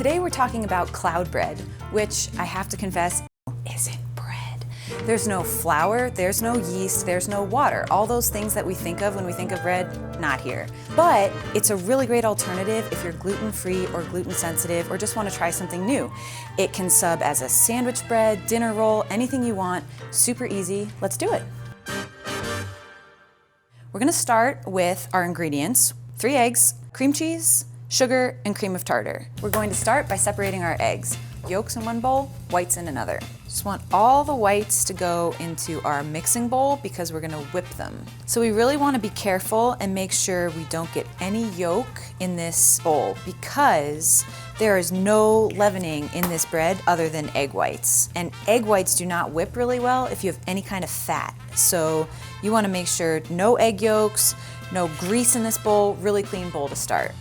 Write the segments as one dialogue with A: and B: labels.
A: Today we're talking about cloud bread, which I have to confess isn't bread. There's no flour, there's no yeast, there's no water. All those things that we think of when we think of bread, not here. But it's a really great alternative if you're gluten-free or gluten-sensitive or just want to try something new. It can sub as a sandwich bread, dinner roll, anything you want. Super easy. Let's do it. We're going to start with our ingredients: 3 eggs, cream cheese, sugar, and cream of tartar. We're going to start by separating our eggs. Yolks in one bowl, whites in another. Just want all the whites to go into our mixing bowl because we're going to whip them. So we really want to be careful and make sure we don't get any yolk in this bowl because there is no leavening in this bread other than egg whites. And egg whites do not whip really well if you have any kind of fat. So you want to make sure no egg yolks, no grease in this bowl, really clean bowl to start.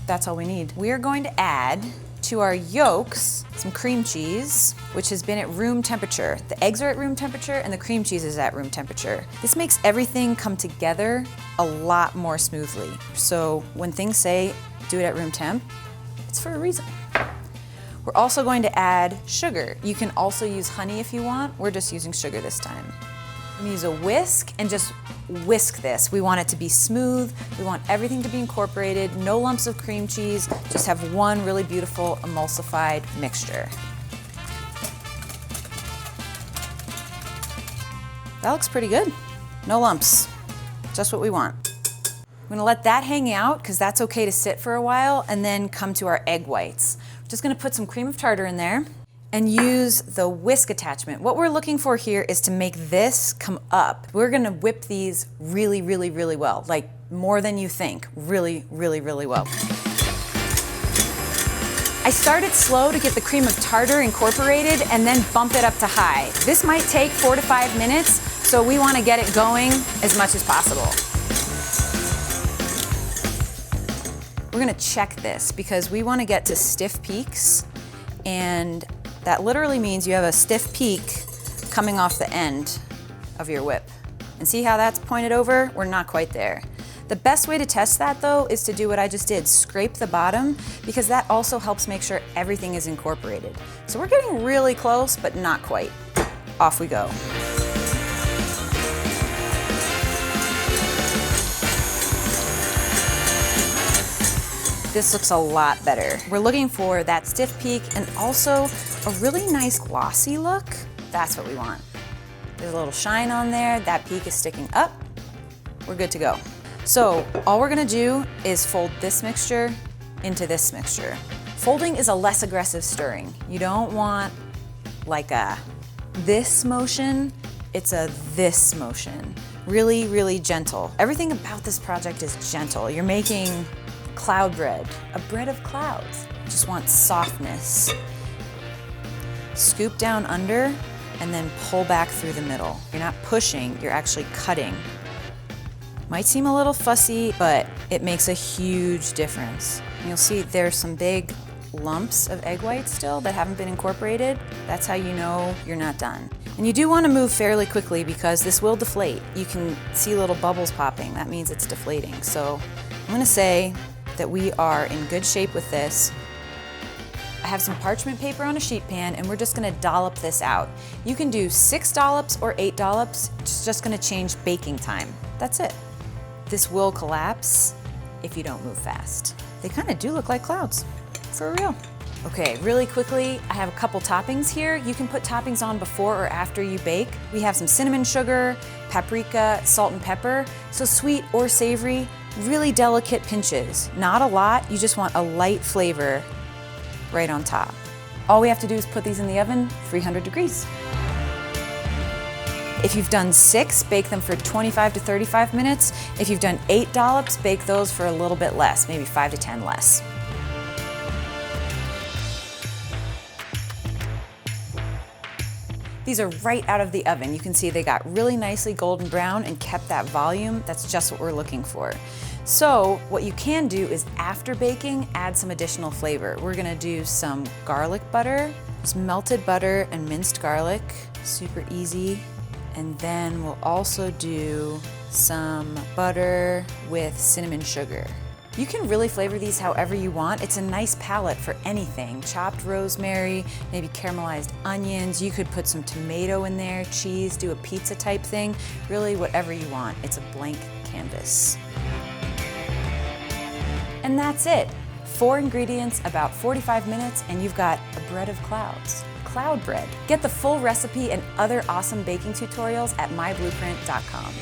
A: That's all we need. We are going to add to our yolks some cream cheese, which has been at room temperature. The eggs are at room temperature and the cream cheese is at room temperature. This makes everything come together a lot more smoothly. So when things say do it at room temp, it's for a reason. We're also going to add sugar. You can also use honey if you want. We're just using sugar this time. I'm gonna use a whisk and just whisk this. We want it to be smooth. We want everything to be incorporated. No lumps of cream cheese. Just have one really beautiful emulsified mixture. That looks pretty good. No lumps. Just what we want. I'm gonna let that hang out because that's okay to sit for a while and then come to our egg whites. We're just gonna put some cream of tartar in there and use the whisk attachment. What we're looking for here is to make this come up. We're gonna whip these really, really, really well, like more than you think, really, really, really well. I started slow to get the cream of tartar incorporated and then bump it up to high. This might take 4 to 5 minutes, so we wanna get it going as much as possible. We're gonna check this because we wanna get to stiff peaks, and that literally means you have a stiff peak coming off the end of your whip. And see how that's pointed over? We're not quite there. The best way to test that though is to do what I just did, scrape the bottom, because that also helps make sure everything is incorporated. So we're getting really close, but not quite. Off we go. This looks a lot better. We're looking for that stiff peak and also a really nice glossy look. That's what we want. There's a little shine on there. That peak is sticking up. We're good to go. So all we're gonna do is fold this mixture into this mixture. Folding is a less aggressive stirring. You don't want like a this motion, it's a this motion. Really, really gentle. Everything about this project is gentle. You're making cloud bread, a bread of clouds. Just want softness. Scoop down under and then pull back through the middle. You're not pushing, you're actually cutting. Might seem a little fussy, but it makes a huge difference. And you'll see there's some big lumps of egg whites still that haven't been incorporated. That's how you know you're not done. And you do want to move fairly quickly because this will deflate. You can see little bubbles popping. That means it's deflating. So I'm gonna say that we are in good shape with this. I have some parchment paper on a sheet pan and we're just gonna dollop this out. You can do 6 dollops or 8 dollops. It's just gonna change baking time. That's it. This will collapse if you don't move fast. They kind of do look like clouds, for real. Okay, really quickly, I have a couple toppings here. You can put toppings on before or after you bake. We have some cinnamon sugar, paprika, salt and pepper. So sweet or savory, really delicate pinches. Not a lot, you just want a light flavor right on top. All we have to do is put these in the oven, 300 degrees. If you've done 6, bake them for 25 to 35 minutes. If you've done 8 dollops, bake those for a little bit less, maybe 5 to 10 less. These are right out of the oven. You can see they got really nicely golden brown and kept that volume. That's just what we're looking for. So what you can do is after baking, add some additional flavor. We're gonna do some garlic butter, just melted butter and minced garlic, super easy. And then we'll also do some butter with cinnamon sugar. You can really flavor these however you want. It's a nice palette for anything. Chopped rosemary, maybe caramelized onions. You could put some tomato in there, cheese, do a pizza type thing. Really whatever you want. It's a blank canvas. And that's it. 4 ingredients, about 45 minutes, and you've got a bread of clouds. Cloud bread. Get the full recipe and other awesome baking tutorials at myblueprint.com.